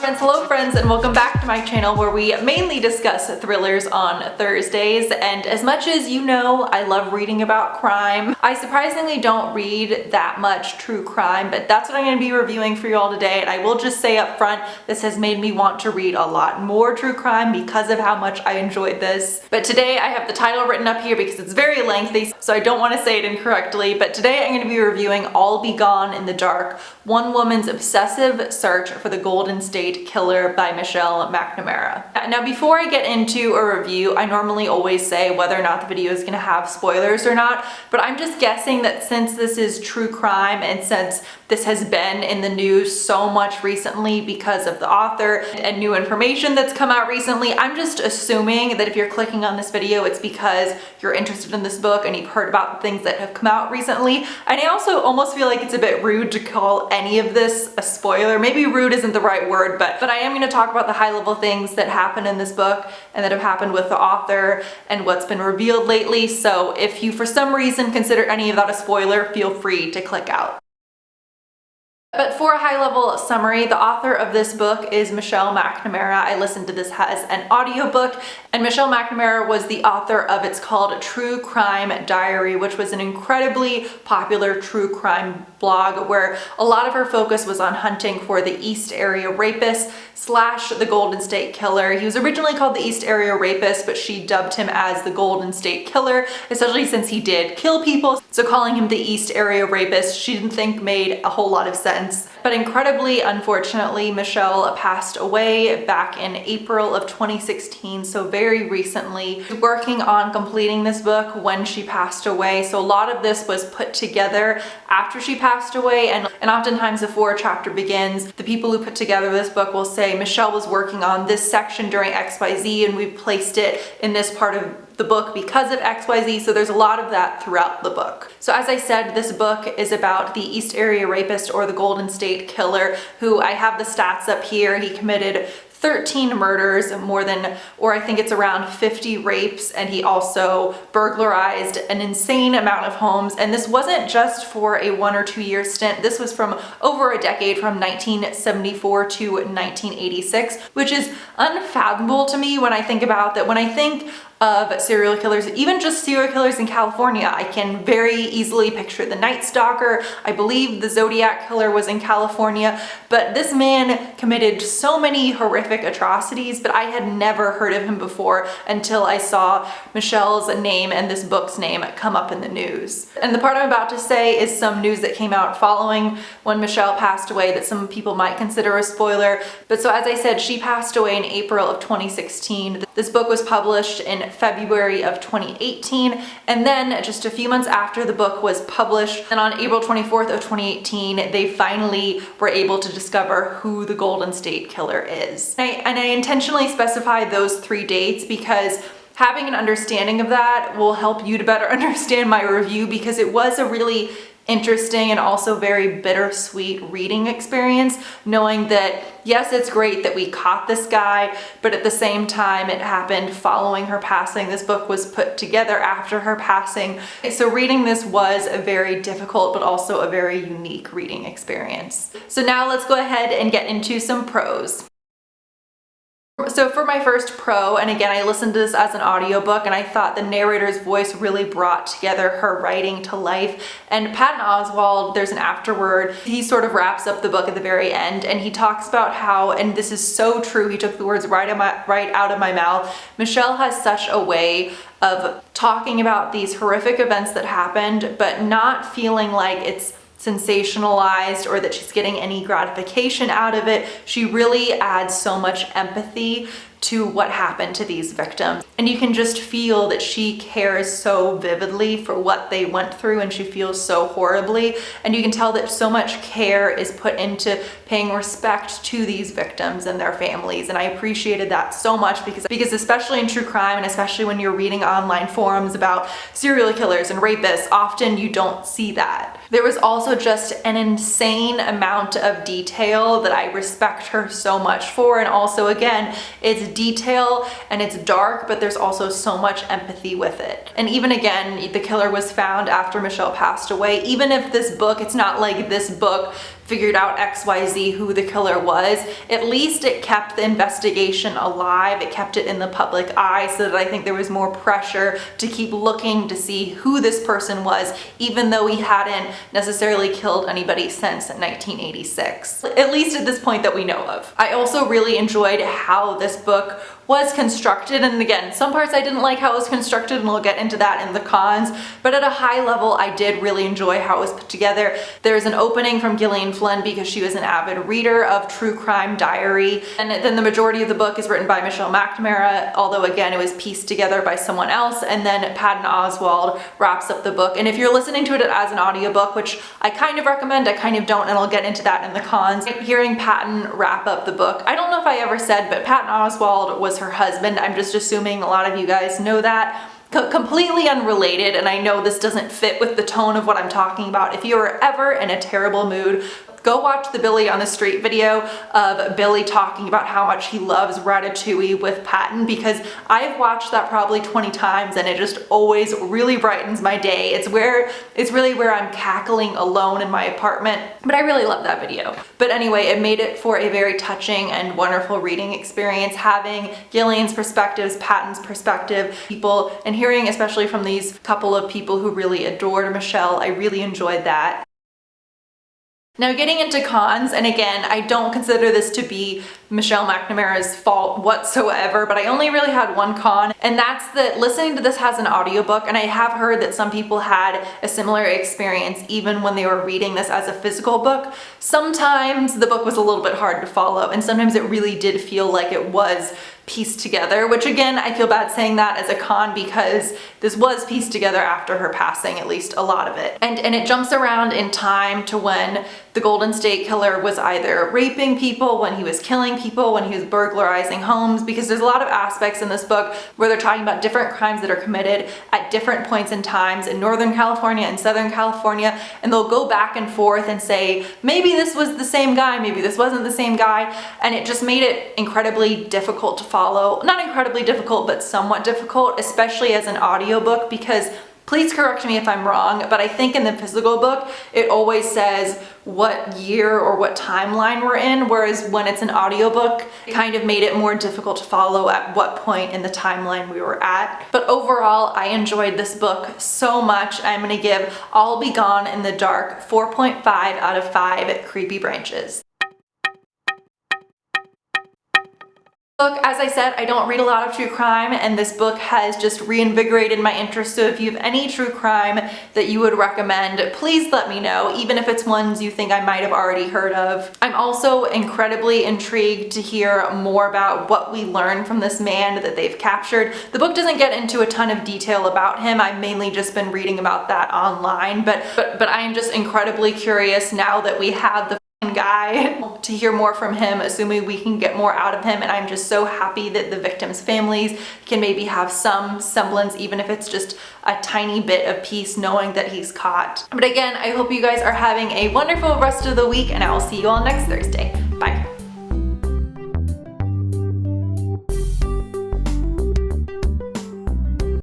Hello friends, and welcome back to my channel where we mainly discuss thrillers on Thursdays. And as much as you know I love reading about crime, I surprisingly don't read that much true crime, but that's what I'm going to be reviewing for you all today. And I will just say up front, this has made me want to read a lot more true crime because of how much I enjoyed this. But today I have the title written up here because it's very lengthy, so I don't want to say it incorrectly. But today I'm going to be reviewing All Be Gone in the Dark, One Woman's Obsessive Search for the Golden State Killer by Michelle McNamara. Now before I get into a review, I normally always say whether or not the video is going to have spoilers or not, but I'm just guessing that since this is true crime and since this has been in the news so much recently because of the author and new information that's come out recently, I'm just assuming that if you're clicking on this video, it's because you're interested in this book and you've heard about the things that have come out recently. And I also almost feel like it's a bit rude to call any of this a spoiler. Maybe rude isn't the right word, but I am going to talk about the high-level things that happen in this book and that have happened with the author and what's been revealed lately. So if you for some reason consider any of that a spoiler, feel free to click out. But for a high-level summary, the author of this book is Michelle McNamara. I listened to this as an audiobook, and Michelle McNamara was the author of It's Called True Crime Diary, which was an incredibly popular true crime blog where a lot of her focus was on hunting for the East Area Rapist / the Golden State Killer. He was originally called the East Area Rapist, but she dubbed him as the Golden State Killer, especially since he did kill people. So calling him the East Area Rapist, she didn't think made a whole lot of sense. But incredibly, unfortunately, Michelle passed away back in April of 2016, so very recently. She was working on completing this book when she passed away, so a lot of this was put together after she passed away, and oftentimes before a chapter begins, the people who put together this book will say, Michelle was working on this section during XYZ and we placed it in this part of the book because of XYZ, so there's a lot of that throughout the book. So as I said, this book is about the East Area Rapist or the Golden State Killer, who I have the stats up here. He committed 13 murders, more than, or I think it's around 50 rapes, and he also burglarized an insane amount of homes. And this wasn't just for a 1 or 2 year stint. This was from over a decade, from 1974 to 1986, which is unfathomable to me when I think about that. When I think of serial killers, even just serial killers in California, I can very easily picture the Night Stalker. I believe the Zodiac Killer was in California, but this man committed so many horrific atrocities, but I had never heard of him before until I saw Michelle's name and this book's name come up in the news. And the part I'm about to say is some news that came out following when Michelle passed away that some people might consider a spoiler. But so as I said, she passed away in April of 2016. This book was published in February of 2018, and then just a few months after the book was published, and on April 24th of 2018, they finally were able to discover who the Golden State Killer is. And I intentionally specified those 3 dates because having an understanding of that will help you to better understand my review, because it was a really interesting and also very bittersweet reading experience, knowing that yes, it's great that we caught this guy, but at the same time it happened following her passing. This book was put together after her passing. So reading this was a very difficult but also a very unique reading experience. So now let's go ahead and get into some pros. So for my first pro, and again, I listened to this as an audiobook, and I thought the narrator's voice really brought together her writing to life. And Patton Oswalt, there's an afterword, he sort of wraps up the book at the very end, and he talks about how, and this is so true, he took the words right out of my mouth, Michelle has such a way of talking about these horrific events that happened, but not feeling like it's sensationalized or that she's getting any gratification out of it. She really adds so much empathy to what happened to these victims. And you can just feel that she cares so vividly for what they went through, and she feels so horribly. And you can tell that so much care is put into paying respect to these victims and their families. And I appreciated that so much because especially in true crime, and especially when you're reading online forums about serial killers and rapists, often you don't see that. There was also just an insane amount of detail that I respect her so much for. And also, again, it's detail and it's dark, but there's also so much empathy with it. And even again, the killer was found after Michelle passed away. Even if this book, it's not like this book figured out XYZ who the killer was, at least it kept the investigation alive. It kept it in the public eye, so that I think there was more pressure to keep looking to see who this person was, even though he hadn't necessarily killed anybody since 1986. At least at this point that we know of. I also really enjoyed how this book was constructed, and again, some parts I didn't like how it was constructed, and we'll get into that in the cons, but at a high level I did really enjoy how it was put together. There's an opening from Gillian Flynn because she was an avid reader of true crime diary, and then the majority of the book is written by Michelle McNamara, although again it was pieced together by someone else, and then Patton Oswalt wraps up the book. And if you're listening to it as an audiobook, which I kind of recommend, I kind of don't, and I'll get into that in the cons, hearing Patton wrap up the book, I don't know if I ever said, but Patton Oswalt was her husband. I'm just assuming a lot of you guys know that. Completely unrelated, and I know this doesn't fit with the tone of what I'm talking about. If you're ever in a terrible mood, go watch the Billy on the Street video of Billy talking about how much he loves Ratatouille with Patton, because I've watched that probably 20 times and it just always really brightens my day. It's really where I'm cackling alone in my apartment, but I really love that video. But anyway, it made it for a very touching and wonderful reading experience, having Gillian's perspectives, Patton's perspective, people, and hearing especially from these couple of people who really adored Michelle. I really enjoyed that. Now getting into cons, and again, I don't consider this to be Michelle McNamara's fault whatsoever, but I only really had one con, and that's that listening to this as an audiobook, and I have heard that some people had a similar experience even when they were reading this as a physical book. Sometimes the book was a little bit hard to follow, and sometimes it really did feel like it was pieced together, which again, I feel bad saying that as a con because this was pieced together after her passing, at least a lot of it. And it jumps around in time to when the Golden State Killer was either raping people, when he was killing people, when he was burglarizing homes, because there's a lot of aspects in this book where they're talking about different crimes that are committed at different points in times in Northern California and Southern California, and they'll go back and forth and say, maybe this was the same guy, maybe this wasn't the same guy, and it just made it incredibly difficult to follow. Not incredibly difficult, but somewhat difficult, especially as an audiobook, because please correct me if I'm wrong, but I think in the physical book, it always says what year or what timeline we're in, whereas when it's an audiobook, it kind of made it more difficult to follow at what point in the timeline we were at. But overall, I enjoyed this book so much. I'm gonna give I'll Be Gone in the Dark 4.5 out of 5 creepy branches. As I said, I don't read a lot of true crime, and this book has just reinvigorated my interest. So if you have any true crime that you would recommend, please let me know, even if it's ones you think I might have already heard of. I'm also incredibly intrigued to hear more about what we learn from this man that they've captured. The book doesn't get into a ton of detail about him. I've mainly just been reading about that online, but I am just incredibly curious now that we have the guy to hear more from him, assuming we can get more out of him. And I'm just so happy that the victims' families can maybe have some semblance, even if it's just a tiny bit of peace knowing that he's caught. But again, I hope you guys are having a wonderful rest of the week, and I will see you all next Thursday.